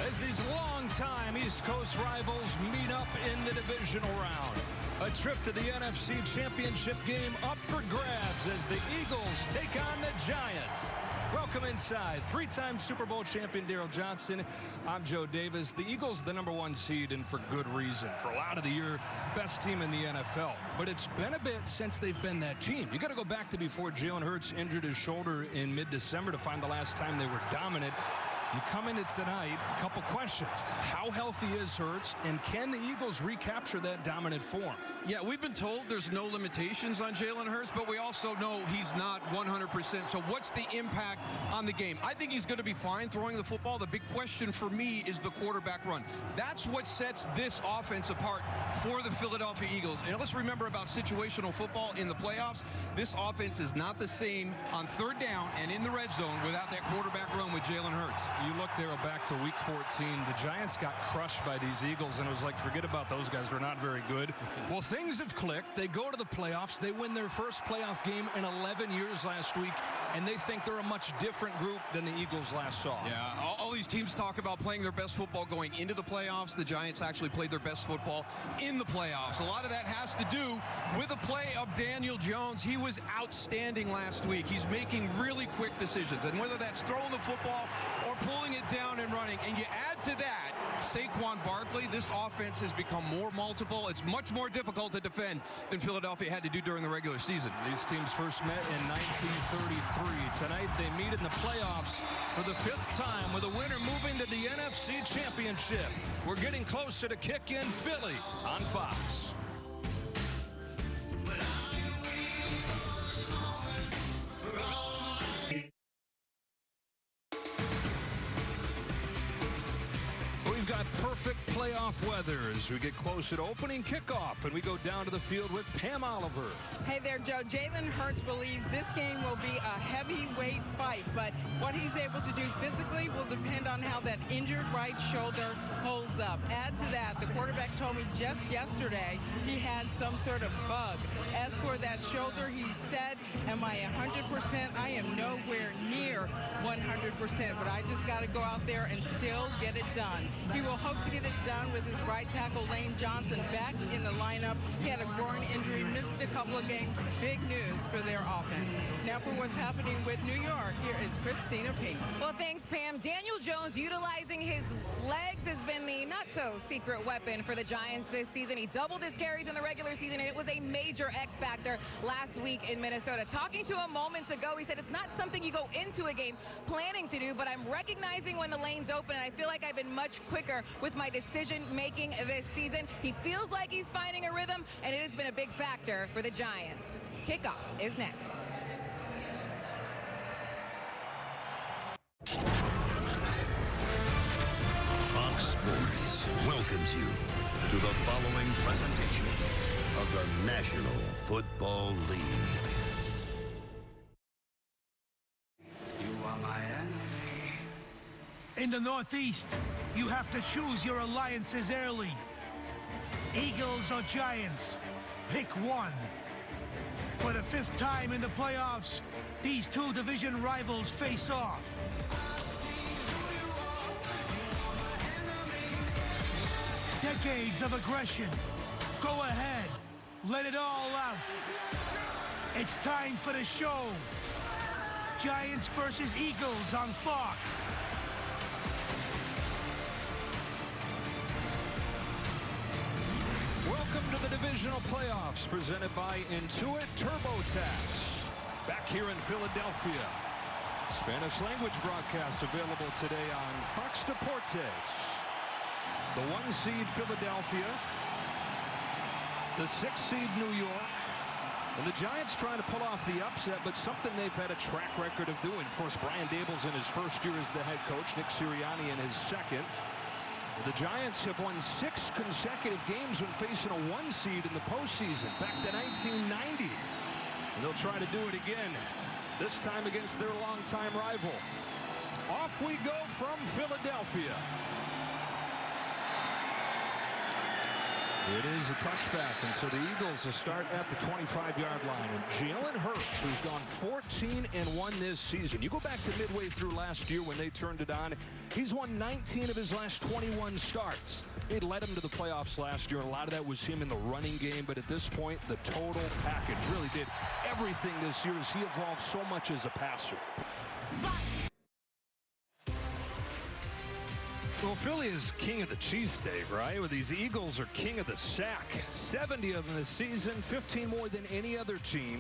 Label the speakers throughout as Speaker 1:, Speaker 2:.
Speaker 1: as these longtime East Coast rivals meet up in the divisional round. A trip to the NFC Championship game up for grabs as the Eagles take on the Giants. Welcome inside. Three-time Super Bowl champion Daryl Johnson. I'm Joe Davis. The Eagles, the #1 seed, and for good reason. For a lot of the year, best team in the NFL. But it's been a bit since they've been that team. You got to go back to before Jalen Hurts injured his shoulder in mid-December to find the last time they were dominant. You come into tonight, a couple questions. How healthy is Hurts, and can the Eagles recapture that dominant form?
Speaker 2: Yeah, we've been told there's no limitations on Jalen Hurts, but we also know he's not 100%. So what's the impact on the game? I think he's going to be fine throwing the football. The big question for me is the quarterback run. That's what sets this offense apart for the Philadelphia Eagles. And let's remember about situational football in the playoffs. This offense is not the same on third down and in the red zone without that quarterback run with Jalen Hurts.
Speaker 1: You look, Daryl, back to week 14. The Giants got crushed by these Eagles, and it was like, forget about those guys. They're not very good. Well, things have clicked. They go to the playoffs. They win their first playoff game in 11 years last week, and they think they're a much different group than the Eagles last saw.
Speaker 2: Yeah, all these teams talk about playing their best football going into the playoffs. The Giants actually played their best football in the playoffs. A lot of that has to do with the play of Daniel Jones. He was outstanding last week. He's making really quick decisions, and whether that's throwing the football or pulling it down and running. And you add to that Saquon Barkley, this offense has become more multiple. It's much more difficult to defend than Philadelphia had to do during the regular season.
Speaker 1: These teams first met in 1933. Tonight they meet in the playoffs for the 5th time, with a winner moving to the NFC Championship. We're getting closer to kick in Philly on Fox. Got perfect playoff weather as we get closer to opening kickoff, and we go down to the field with Pam Oliver.
Speaker 3: Hey there, Joe. Jalen Hurts believes this game will be a heavyweight fight, but what he's able to do physically will depend on how that injured right shoulder holds up. Add to that, the quarterback told me just yesterday he had some sort of bug. As for that shoulder, he said, am I 100%? I am nowhere near 100%, but I just got to go out there and still get it done. He will hope to get it done with his right tackle, Lane Johnson, back in the lineup. He had a groin injury, missed a couple of games. Big news for their offense. Now for what's happening with New York, here is Christina Payton.
Speaker 4: Well, thanks, Pam. Daniel Jones utilizing his legs has been the not-so-secret weapon for the Giants this season. He doubled his carries in the regular season, and it was a major X factor last week in Minnesota. Talking to him moments ago, he said it's not something you go into a game planning to do, but I'm recognizing when the lane's open, and I feel like I've been much quicker with my decision-making this season. He feels like he's finding a rhythm, and it has been a big factor for the Giants. Kickoff is next.
Speaker 5: Fox Sports welcomes you to the following presentation of the National Football League.
Speaker 6: You are my enemy.
Speaker 7: In the Northeast, you have to choose your alliances early. Eagles or Giants, pick one. For the 5th time in the playoffs, these two division rivals face off. Decades of aggression. Go ahead, let it all out. It's time for the show. Giants versus Eagles on Fox.
Speaker 1: Welcome to the divisional playoffs, presented by Intuit TurboTax. Back here in Philadelphia. Spanish language broadcast available today on Fox Deportes. The 1 seed Philadelphia, the 6 seed New York, and the Giants trying to pull off the upset, but something they've had a track record of doing. Of course, Brian Daboll's in his first year as the head coach, Nick Sirianni in his second. The Giants have won 6 consecutive games when facing a 1 seed in the postseason, back to 1990. And they'll try to do it again, this time against their longtime rival. Off we go from Philadelphia. It is a touchback, and so the Eagles will start at the 25-yard line. And Jalen Hurts, who's gone 14-1 this season. You go back to midway through last year when they turned it on. He's won 19 of his last 21 starts. It led him to the playoffs last year. A lot of that was him in the running game, but at this point, the total package really did everything this year as he evolved so much as a passer. Well, Philly is king of the cheesesteak, right? Well, these Eagles are king of the sack. 70 of them this season, 15 more than any other team.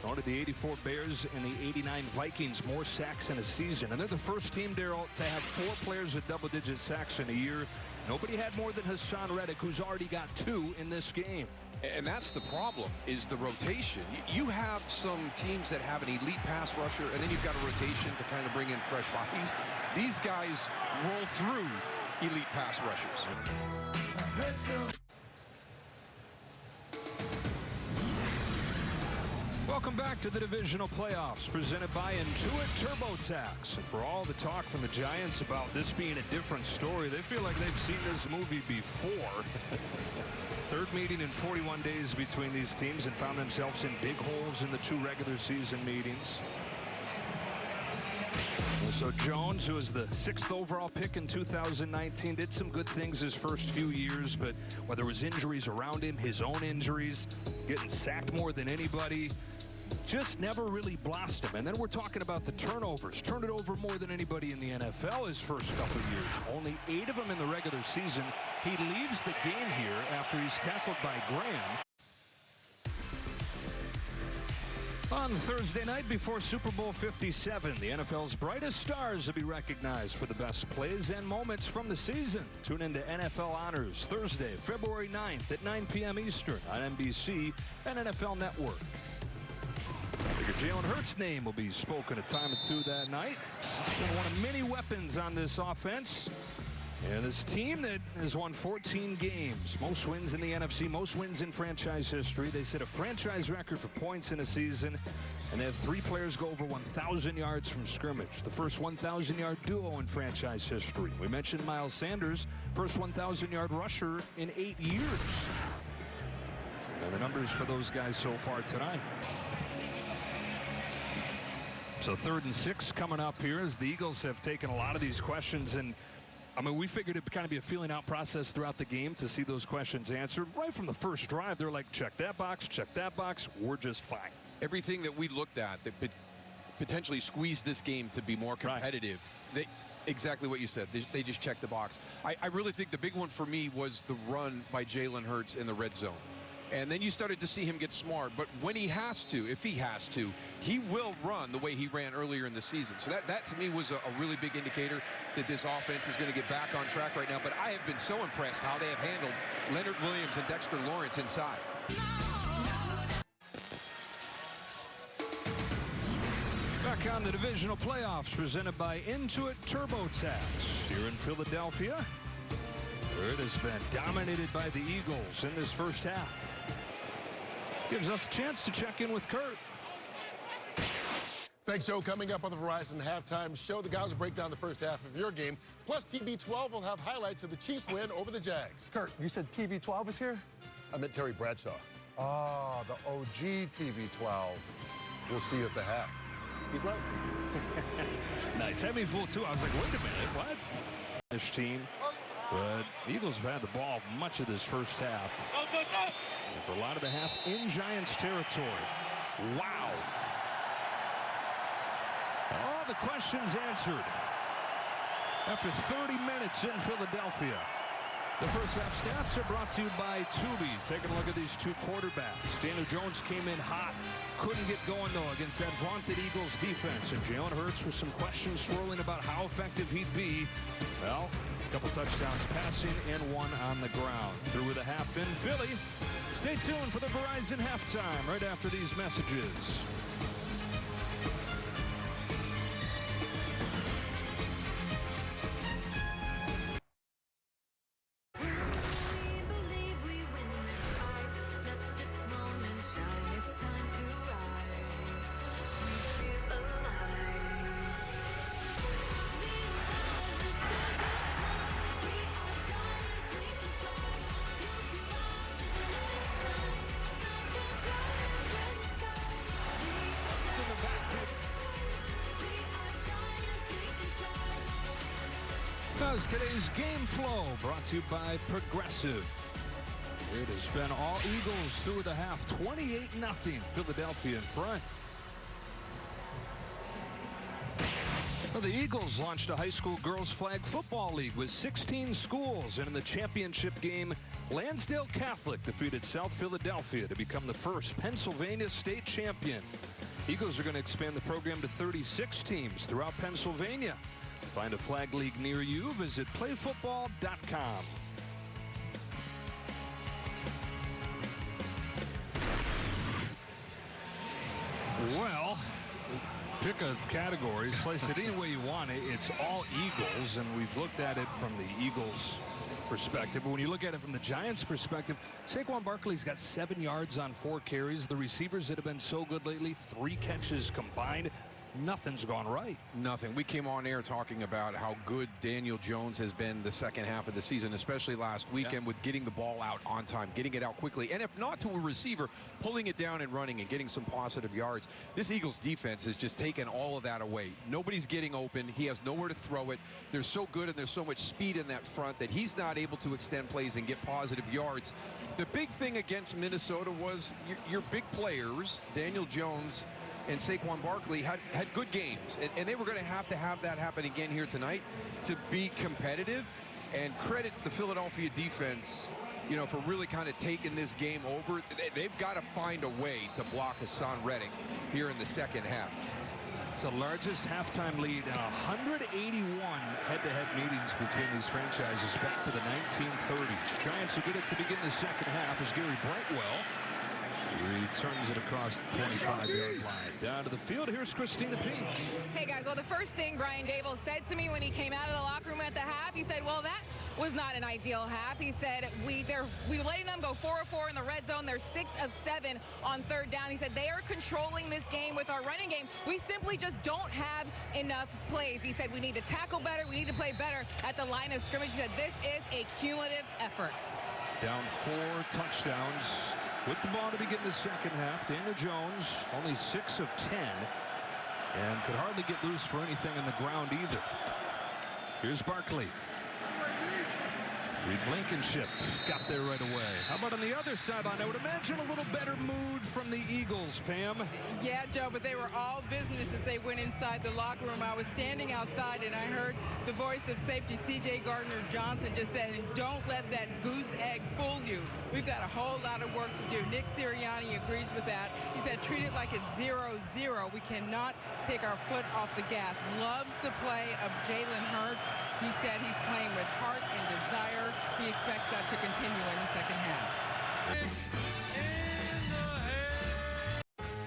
Speaker 1: Only the 84 Bears and the 89 Vikings more sacks in a season. And they're the first team, Daryl, to have 4 players with double-digit sacks in a year. Nobody had more than Hassan Reddick, who's already got 2 in this game.
Speaker 2: And that's the problem, is the rotation. You have some teams that have an elite pass rusher, and then you've got a rotation to kind of bring in fresh bodies. These guys roll through elite pass rushers.
Speaker 1: Welcome back to the divisional playoffs presented by Intuit TurboTax. And for all the talk from the Giants about this being a different story, they feel like they've seen this movie before. Third meeting in 41 days between these teams and found themselves in big holes in the 2 regular season meetings. So Jones, who was the 6th overall pick in 2019, did some good things his first few years, but whether it was injuries around him, his own injuries, getting sacked more than anybody, just never really blossomed. And then we're talking about the turnovers. Turned it over more than anybody in the NFL his first couple of years. Only 8 of them in the regular season. He leaves the game here after he's tackled by Graham. On Thursday night before Super Bowl 57, the NFL's brightest stars will be recognized for the best plays and moments from the season. Tune into NFL Honors Thursday, February 9th at 9 p.m. Eastern on NBC and NFL Network. Jalen Hurts' name will be spoken a time or 2 that night. He's been one of many weapons on this offense. And this team that has won 14 games, most wins in the NFC, most wins in franchise history. They set a franchise record for points in a season, and they have 3 players go over 1,000 yards from scrimmage. The first 1,000-yard duo in franchise history. We mentioned Miles Sanders, first 1,000-yard rusher in 8 years. And the numbers for those guys so far tonight. So 3rd and 6 coming up here as the Eagles have taken a lot of these questions, and I mean, we figured it'd kind of be a feeling out process throughout the game to see those questions answered. Right from the first drive, they're like, check that box, we're just fine.
Speaker 2: Everything that we looked at that potentially squeezed this game to be more competitive. Right. Exactly what you said. They just checked the box. I really think the big one for me was the run by Jalen Hurts in the red zone. And then you started to see him get smart. But when he has to, if he has to, he will run the way he ran earlier in the season. So that to me was a really big indicator that this offense is going to get back on track right now. But I have been so impressed how they have handled Leonard Williams and Dexter Lawrence inside.
Speaker 1: Back on the divisional playoffs presented by Intuit TurboTax here in Philadelphia. It has been dominated by the Eagles in this first half. Gives us a chance to check in with Kurt.
Speaker 8: Thanks, Joe. Coming up on the Verizon Halftime Show, the guys will break down the first half of your game. Plus, TB12 will have highlights of the Chiefs win over the Jags.
Speaker 9: Kurt, you said TB12 is here?
Speaker 8: I meant Terry Bradshaw.
Speaker 9: Oh, the OG TB12.
Speaker 8: We'll see you at the half. He's right.
Speaker 1: Nice. Had me fooled, too. I was like, wait a minute, what? This team. But the Eagles have had the ball much of this first half. And for a lot of the half in Giants territory. Wow. All the questions answered after 30 minutes in Philadelphia. The first half stats are brought to you by Tubi. Taking a look at these 2 quarterbacks. Daniel Jones came in hot. Couldn't get going, though, against that vaunted Eagles defense. And Jalen Hurts with some questions swirling about how effective he'd be. Well, a couple touchdowns passing and 1 on the ground. Through with a half in Philly. Stay tuned for the Verizon Halftime right after these messages. does today's game flow, brought to you by Progressive. It has been all Eagles through the half, 28-0, Philadelphia in front. Well, the Eagles launched a high school girls flag football league with 16 schools, and in the championship game, Lansdale Catholic defeated South Philadelphia to become the first Pennsylvania state champion. Eagles are going to expand the program to 36 teams throughout Pennsylvania. To find a flag league near you, visit playfootball.com. Well, pick a category, slice it any way you want. It's all Eagles, and we've looked at it from the Eagles' perspective. But when you look at it from the Giants' perspective, Saquon Barkley's got 7 yards on 4 carries. The receivers that have been so good lately, 3 catches combined. Nothing's gone right.
Speaker 2: Nothing. We came on air talking about how good Daniel Jones has been the second half of the season, especially last weekend with getting the ball out on time, getting it out quickly, and if not to a receiver, pulling it down and running and getting some positive yards. This Eagles defense has just taken all of that away. Nobody's getting open. He has nowhere to throw it. They're so good and there's so much speed in that front that he's not able to extend plays and get positive yards. The big thing against Minnesota was your big players, Daniel Jones and Saquon Barkley, had good games, and they were going to have that happen again here tonight to be competitive. And credit the Philadelphia defense, you know, for really kind of taking this game over. They've got to find a way to block Hassan Reddick here in the second half.
Speaker 1: It's the largest halftime lead in 181 head-to-head meetings between these franchises back to the 1930s. Giants will get it to begin the second half as Gary Brightwell returns it across the 25-yard line. Down to the field, here's Christina Pink.
Speaker 4: Hey, guys, well, the first thing Brian Dable said to me when he came out of the locker room at the half, he said, well, that was not an ideal half. He said, we were letting them go 4 of 4 in the red zone. They're 6 of 7 on third down. He said, they are controlling this game with our running game. We simply just don't have enough plays. He said, we need to tackle better. We need to play better at the line of scrimmage. He said, this is a cumulative effort.
Speaker 1: Down 4 touchdowns. With the ball to begin the second half, Daniel Jones only 6 of 10 and could hardly get loose for anything on the ground either. Here's Barkley. Reed Blankenship got there right away. How about on the other sideline? I would imagine a little better mood from the Eagles, Pam.
Speaker 3: Yeah, Joe, but they were all business as they went inside the locker room. I was standing outside and I heard the voice of safety C.J. Gardner-Johnson just said, don't let that goose egg fool you. We've got a whole lot of work to do. Nick Sirianni agrees with that. He said, treat it like it's 0-0. We cannot take our foot off the gas. Loves the play of Jalen Hurts. He said he's playing with heart and desire. He expects that to continue in the second half.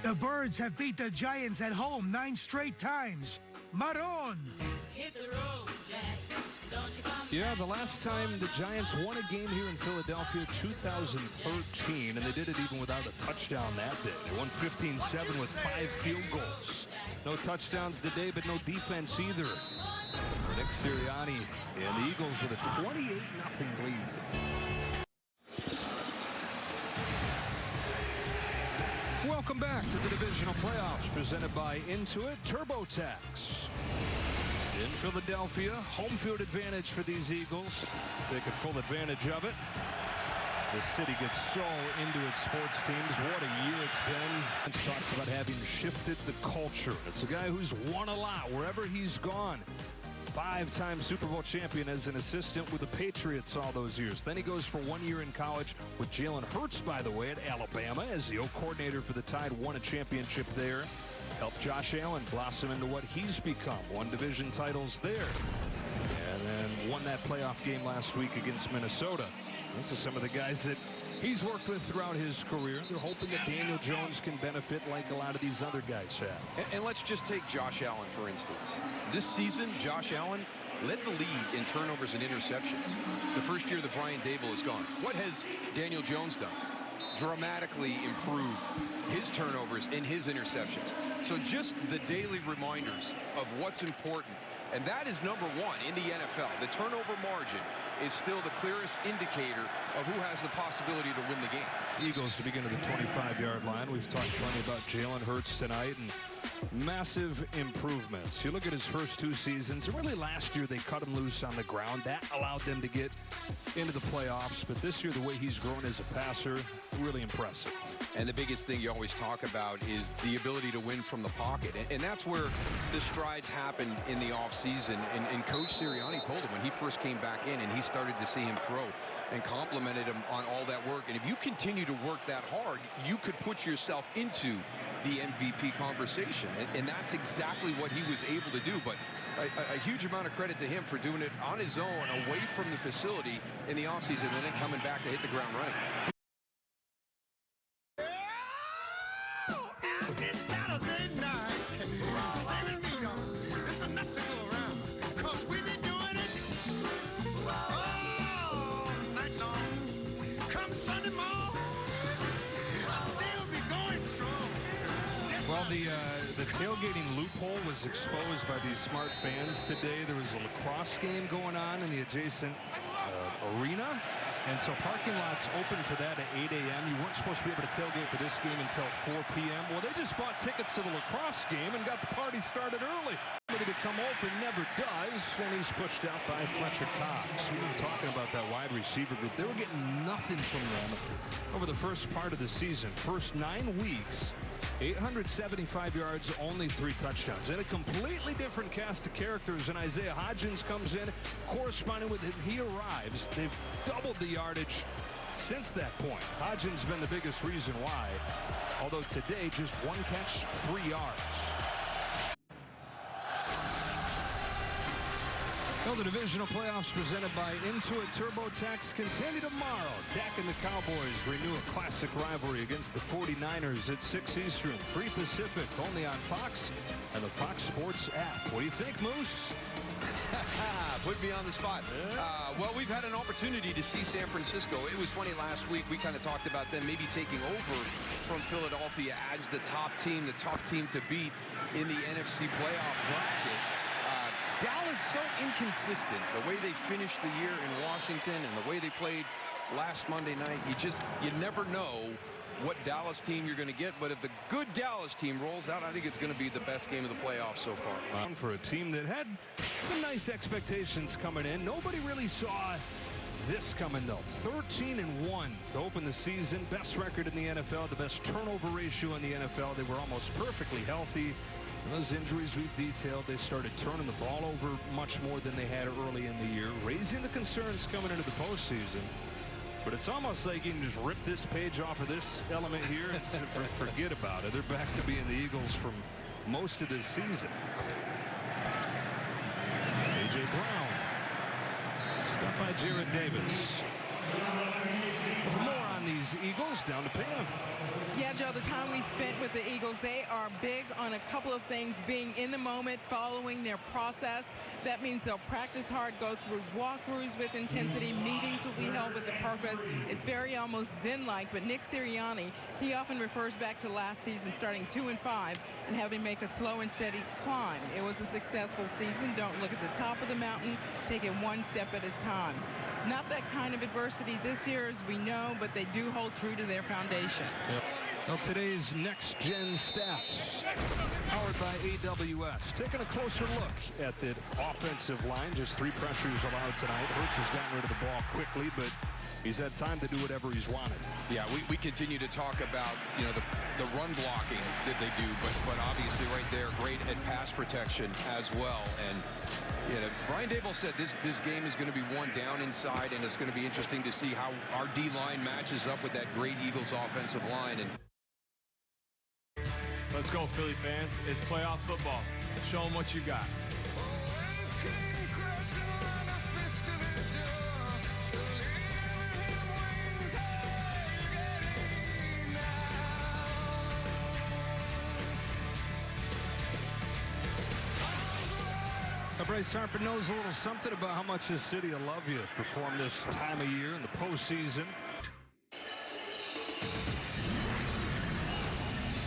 Speaker 7: The Birds have beat the Giants at home 9 straight times. Maroon!
Speaker 6: Hit the road, Jack. Don't you come
Speaker 1: Yeah, the last time the Giants won a game here in Philadelphia, 2013, and they did it even without a touchdown that day. They won 15-7 with 5 field goals. No touchdowns today, but no defense either. Nick Sirianni and the Eagles with a 28-0 lead. Welcome back to the divisional playoffs presented by Intuit TurboTax. In Philadelphia, home field advantage for these Eagles. Taking full advantage of it. The city gets so into its sports teams. What a year it's been. It talks about having shifted the culture. It's a guy who's won a lot wherever he's gone. 5-time Super Bowl champion as an assistant with the Patriots all those years. Then he goes for 1 year in college with Jalen Hurts, by the way, at Alabama as the O-coordinator for the Tide. Won a championship there. Helped Josh Allen blossom into what he's become. Won division titles there. And then won that playoff game last week against Minnesota. This is some of the guys that he's worked with throughout his career. They're hoping that Daniel Jones can benefit like a lot of these other guys have.
Speaker 2: And let's just take Josh Allen, for instance. This season, Josh Allen led the league in turnovers and interceptions. The first year that Brian Dable is gone. What has Daniel Jones done? Dramatically improved his turnovers and his interceptions. So just the daily reminders of what's important. And that is number 1 in the NFL. The turnover margin is still the clearest indicator of who has the possibility to win the game.
Speaker 1: Eagles to begin to the 25-yard line. We've talked plenty about Jalen Hurts tonight, and massive improvements. You look at his first 2 seasons, and really last year they cut him loose on the ground. That allowed them to get into the playoffs. But this year, the way he's grown as a passer, really impressive.
Speaker 2: And the biggest thing you always talk about is the ability to win from the pocket. And that's where the strides happened in the offseason. And Coach Sirianni told him when he first came back in and he started to see him throw and complimented him on all that work. And if you continue to work that hard, you could put yourself into the MVP conversation. And that's exactly what he was able to do. But a huge amount of credit to him for doing it on his own, away from the facility in the offseason, and then coming back to hit the ground running.
Speaker 8: It's Saturday night. Stay with me, y'all. There's enough to go around. Cause we've been doing it all night long. Come Sunday morning, I'll still be going strong.
Speaker 1: Well, the tailgating loophole was exposed by these smart fans today. There was a lacrosse game going on in the adjacent arena. And so parking lots open for that at 8 a.m. You weren't supposed to be able to tailgate for this game until 4 p.m. Well, they just bought tickets to the lacrosse game and got the party started early. Ready to come open, never does, and he's pushed out by Fletcher Cox. We've been talking about that wide receiver group. They were getting nothing from them over the first part of the season. First 9 weeks, 875 yards, only 3 touchdowns. And a completely different cast of characters. And Isaiah Hodgins comes in, corresponding with him. He arrives. They've doubled the yardage since that point. Hodgins been the biggest reason why. Although today, just 1 catch, 3 yards. Well, the divisional playoffs presented by Intuit TurboTax continue tomorrow. Dak and the Cowboys renew a classic rivalry against the 49ers at 6 Eastern, 3 Pacific, only on Fox and the Fox Sports app. What do you think, Moose?
Speaker 2: Put me on the spot. Well, we've had an opportunity to see San Francisco. It was funny last week. We kind of talked about them maybe taking over from Philadelphia as the top team, the tough team to beat in the NFC playoff bracket. Dallas so inconsistent. The way they finished the year in Washington and the way they played last Monday night, you never know what Dallas team you're going to get. But if the good Dallas team rolls out, I think it's going to be the best game of the playoffs so far.
Speaker 1: For a team that had some nice expectations coming in, nobody really saw this coming, though. 13-1 to open the season. Best record in the NFL, the best turnover ratio in the NFL. They were almost perfectly healthy. And those injuries we've detailed, they started turning the ball over much more than they had early in the year, raising the concerns coming into the postseason. But it's almost like you can just rip this page off of this element here and forget about it. They're back to being the Eagles from most of this season. A.J. Brown. Stopped by Jared Davis. For more on these Eagles, down to Pam.
Speaker 3: Yeah, Joe, the time we spent with the Eagles, they are big on a couple of things, being in the moment, following their process. That means they'll practice hard, go through walkthroughs with intensity. Meetings will be held with a purpose. It's very almost Zen-like, but Nick Sirianni, he often refers back to last season, starting 2-5 and having make a slow and steady climb. It was a successful season. Don't look at the top of the mountain. Take it one step at a time. Not that kind of adversity this year, as we know, but they do hold true to their foundation.
Speaker 1: Yep. Well, today's Next Gen Stats, powered by AWS. Taking a closer look at the offensive line. Just 3 pressures allowed tonight. Hurts has gotten rid of the ball quickly, but he's had time to do whatever he's wanted. Yeah, we continue to talk about, you know, the run blocking that they do, but obviously right there, great at pass protection as well. And you know, Brian Daboll said this game is going to be won down inside, and it's going to be interesting to see how our D-line matches up with that great Eagles offensive line. And
Speaker 10: let's go, Philly fans. It's playoff football. Show them what you got.
Speaker 1: Bryce Harper knows a little something about how much this city will love you perform this time of year in the postseason.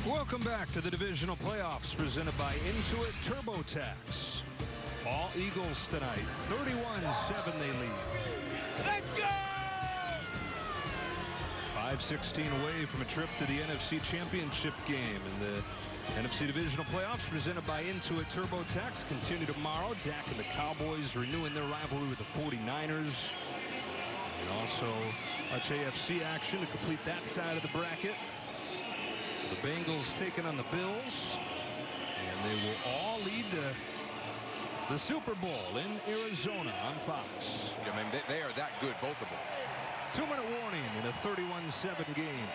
Speaker 1: Welcome back to the divisional playoffs presented by Intuit TurboTax. All Eagles tonight, 31-7 they lead.
Speaker 8: Let's go!
Speaker 1: 5:16 away from a trip to the NFC Championship game. And the NFC Divisional Playoffs presented by Intuit TurboTax continue tomorrow. Dak and the Cowboys renewing their rivalry with the 49ers. And also much AFC action to complete that side of the bracket. The Bengals taking on the Bills. And they will all lead to the Super Bowl in Arizona on Fox.
Speaker 2: I mean, they are that good, both of them.
Speaker 1: 2-minute warning in a 31-7 game.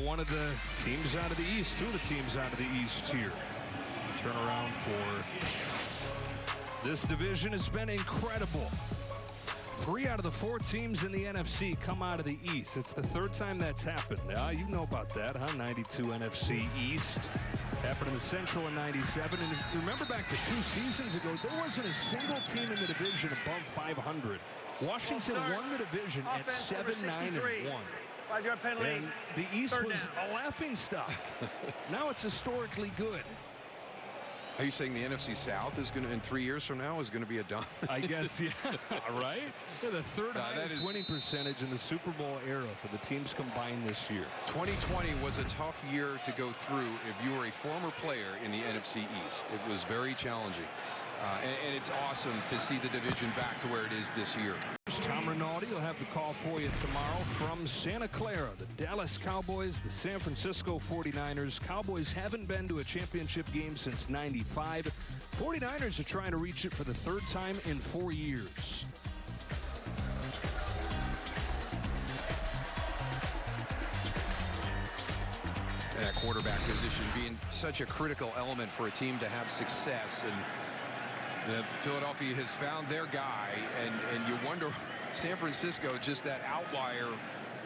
Speaker 1: One of the teams out of the East, two of the teams out of the East here. Turnaround for this division has been incredible. 3 out of the 4 teams in the NFC come out of the East. It's the 3rd time that's happened. You know about that, huh? 92 NFC East. Happened in the Central in 97. And remember back to 2 seasons ago, there wasn't a single team in the division above 500. Washington won the division at 7-9-1.
Speaker 7: 5-yard penalty.
Speaker 1: And the East was a laughing stock. Now it's historically good.
Speaker 2: Are you saying the NFC South is going to, in 3 years from now, is going to be a done?
Speaker 1: I guess, yeah, right? Yeah, the 3rd highest winning percentage in the Super Bowl era for the teams combined this year.
Speaker 2: 2020 was a tough year to go through if you were a former player in the NFC East. It was very challenging. And it's awesome to see the division back to where it is this year.
Speaker 1: Tom Rinaldi will have the call for you tomorrow from Santa Clara. The Dallas Cowboys, the San Francisco 49ers. Cowboys haven't been to a championship game since '95. 49ers are trying to reach it for the 3rd time in 4 years.
Speaker 2: That quarterback position being such a critical element for a team to have success. And Philadelphia has found their guy, and you wonder, San Francisco, just that outlier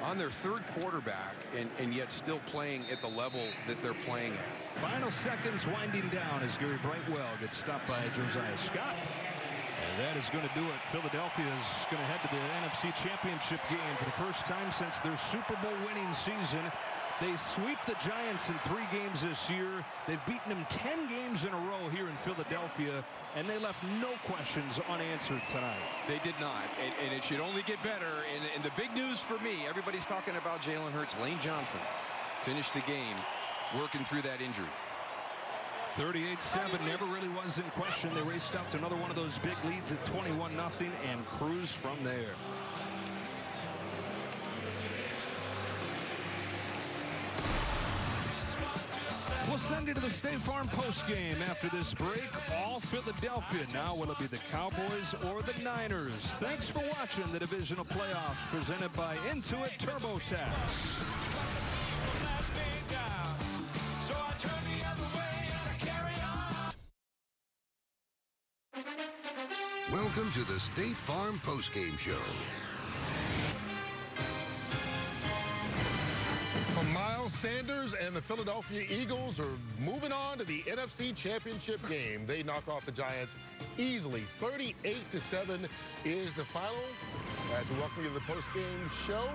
Speaker 2: on their 3rd quarterback, and yet still playing at the level that they're playing at.
Speaker 1: Final seconds winding down as Gary Brightwell gets stopped by Josiah Scott. And that is going to do it. Philadelphia is going to head to the NFC Championship game for the first time since their Super Bowl winning season. They sweep the Giants in 3 games this year. They've beaten them 10 games in a row here in Philadelphia, and they left no questions unanswered tonight.
Speaker 2: They did not, and it should only get better. And the big news for me, everybody's talking about Jalen Hurts. Lane Johnson finished the game working through that injury.
Speaker 1: 38-7 never really was in question. They raced out to another one of those big leads at 21-0 and cruised from there. We'll send you to the State Farm postgame after this break. All Philadelphia. Now will it be the Cowboys or the Niners? Thanks for watching the divisional playoffs presented by Intuit TurboTax.
Speaker 5: Welcome to the State Farm postgame show.
Speaker 8: Miles Sanders and the Philadelphia Eagles are moving on to the NFC Championship game. They knock off the Giants easily. 38-7 is the final. As we welcome you to the postgame show,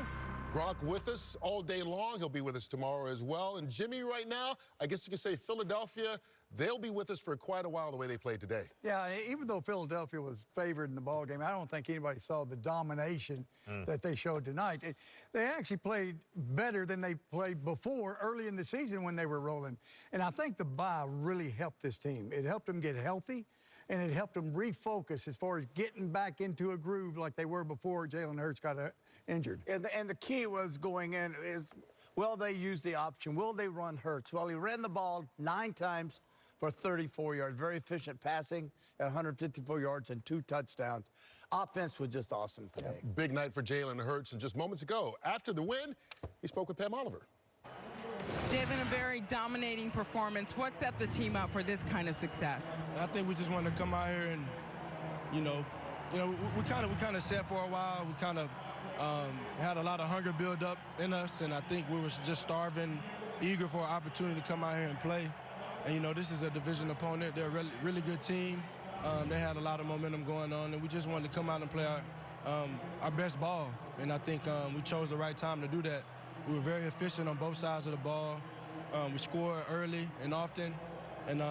Speaker 8: Gronk with us all day long. He'll be with us tomorrow as well. And Jimmy, right now, I guess you could say Philadelphia, they'll be with us for quite a while the way they played today.
Speaker 7: Yeah, even though Philadelphia was favored in the ballgame, I don't think anybody saw the domination that they showed tonight. They actually played better than they played before early in the season when they were rolling. And I think the bye really helped this team. It helped them get healthy, and it helped them refocus as far as getting back into a groove like they were before Jalen Hurts got injured.
Speaker 11: And the key was going in is, will they use the option? Will they run Hurts? Well, he ran the ball 9 times for 34 yards. Very efficient passing at 154 yards and 2 touchdowns. Offense was just awesome today.
Speaker 8: Big night for Jalen Hurts. And just moments ago, after the win, he spoke with Pam Oliver.
Speaker 3: Jalen, a very dominating performance. What set the team up for this kind of success?
Speaker 12: I think we just wanted to come out here and, we kind of sat for a while. We kind of had a lot of hunger build up in us, and I think we were just starving, eager for an opportunity to come out here and play. And, you know, this is a division opponent. They're a really, really good team. They had a lot of momentum going on, and we just wanted to come out and play our best ball. And I think we chose the right time to do that. We were very efficient on both sides of the ball. We scored early and often. And,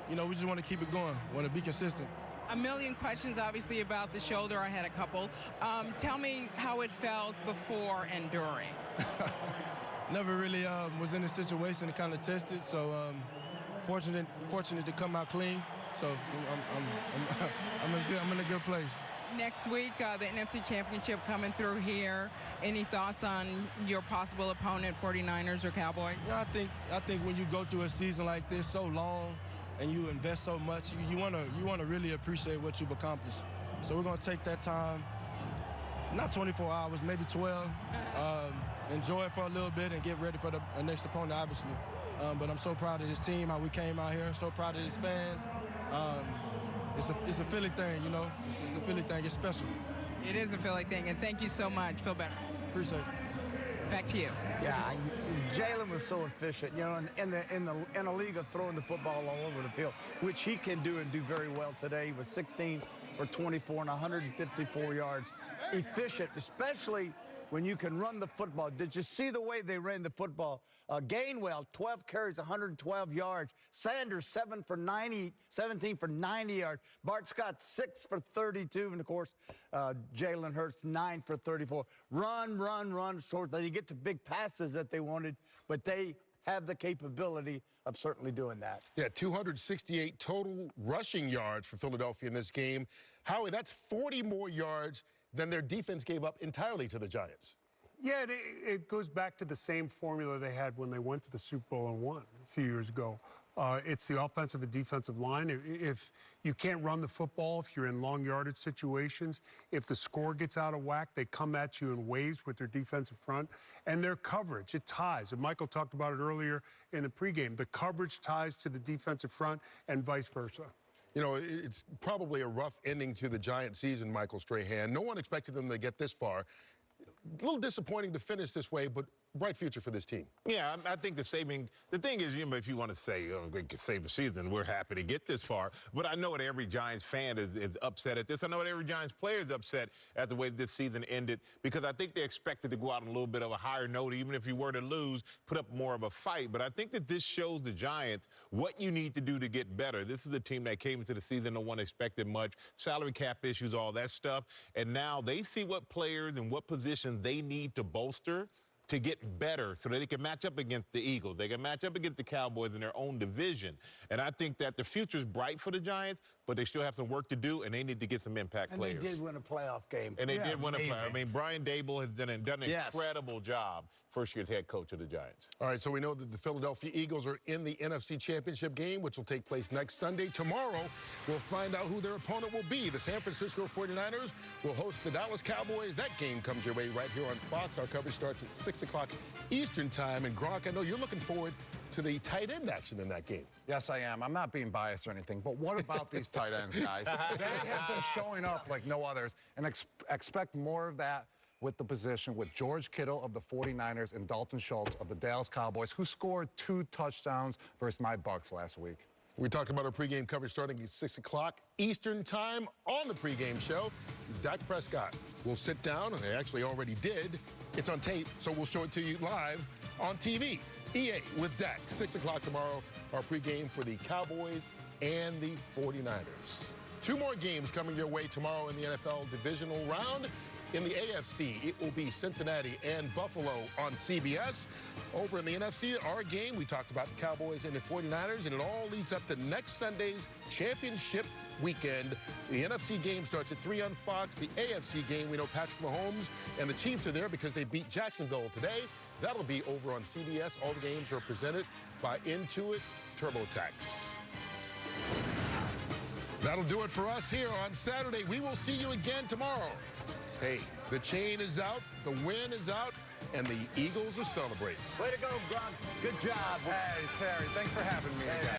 Speaker 12: you know, we just want to keep it going, want to be consistent.
Speaker 3: A million questions, obviously, about the shoulder. I had a couple. Tell me how it felt before and during.
Speaker 12: Never really was in a situation to kind of test it, so fortunate to come out clean. So I'm in a good place.
Speaker 3: Next week, the NFC Championship coming through here. Any thoughts on your possible opponent, 49ers or Cowboys?
Speaker 12: Yeah, I think when you go through a season like this so long and you invest so much, you wanna really appreciate what you've accomplished. So we're gonna take that time, not 24 hours, maybe 12. Enjoy it for a little bit and get ready for the next opponent, obviously. But I'm so proud of this team, how we came out here. So proud of these fans. It's a Philly thing, you know. It's a Philly thing. It's special.
Speaker 3: It is a Philly thing, and thank you so much. Feel better.
Speaker 12: Appreciate it.
Speaker 3: Back to you.
Speaker 11: Yeah, Jalen was so efficient, you know, in a league of throwing the football all over the field, which he can do and do very well today. He was 16 for 24 and 154 yards. Efficient, especially when you can run the football. Did you see the way they ran the football? Gainwell, 12 carries, 112 yards. Sanders, 17 for 90 yards. Bart Scott, 6 for 32. And, of course, Jalen Hurts, 9 for 34. Run. So they didn't get the big passes that they wanted, but they have the capability of certainly doing that.
Speaker 8: Yeah, 268 total rushing yards for Philadelphia in this game. Howie, that's 40 more yards than their defense gave up entirely to the Giants.
Speaker 13: Yeah, it goes back to the same formula they had when they went to the Super Bowl and won a few years ago. It's the offensive and defensive line. If you can't run the football, if you're in long yardage situations, if the score gets out of whack, they come at you in waves with their defensive front. And their coverage, it ties. And Michael talked about it earlier in the pregame. The coverage ties to the defensive front and vice versa.
Speaker 8: You know, it's probably a rough ending to the Giant season, Michael Strahan. No one expected them to get this far. A little disappointing to finish this way, but bright future for this team.
Speaker 14: Yeah, I think the thing is, you know, if you want to say, we can save the season, we're happy to get this far. But I know that every Giants fan is upset at this. I know that every Giants player is upset at the way this season ended, because I think they expected to go out on a little bit of a higher note, even if you were to lose, put up more of a fight. But I think that this shows the Giants what you need to do to get better. This is a team that came into the season, no one expected much, salary cap issues, all that stuff. And now they see what players and what positions they need to bolster to get better so that they can match up against the Eagles. They can match up against the Cowboys in their own division. And I think that the future is bright for the Giants, but they still have some work to do, and they need to get some impact players.
Speaker 11: And they did win a playoff game.
Speaker 14: And they did win a playoff. I mean, Brian Dable has done an
Speaker 11: Yes.
Speaker 14: incredible job, first-year head coach of the Giants.
Speaker 8: All right, so we know that the Philadelphia Eagles are in the NFC Championship game, which will take place next Sunday. Tomorrow, we'll find out who their opponent will be. The San Francisco 49ers will host the Dallas Cowboys. That game comes your way right here on Fox. Our coverage starts at 6 o'clock Eastern time. And Gronk, I know you're looking forward to the tight end action in that game.
Speaker 9: Yes, I am. I'm not being biased or anything, but what about these tight ends, guys? They have been showing up like no others, and expect more of that with the position with George Kittle of the 49ers and Dalton Schultz of the Dallas Cowboys, who scored 2 touchdowns versus my Bucks last week.
Speaker 8: We talked about our pregame coverage starting at 6 o'clock Eastern time on the pregame show. Dak Prescott will sit down, and they actually already did. It's on tape, so we'll show it to you live on TV. EA with Dak, 6 o'clock tomorrow, our pregame for the Cowboys and the 49ers. 2 more games coming your way tomorrow in the NFL divisional round. In the AFC, it will be Cincinnati and Buffalo on CBS. Over in the NFC, our game, we talked about the Cowboys and the 49ers, and it all leads up to next Sunday's championship weekend. The NFC game starts at 3 on Fox. The AFC game, we know Patrick Mahomes and the Chiefs are there because they beat Jacksonville today. That'll be over on CBS. All the games are presented by Intuit TurboTax. That'll do it for us here on Saturday. We will see you again tomorrow. Hey, the chain is out, the win is out, and the Eagles are celebrating.
Speaker 11: Way to go, Gronk. Good job.
Speaker 9: Hey, Terry, thanks for having me again.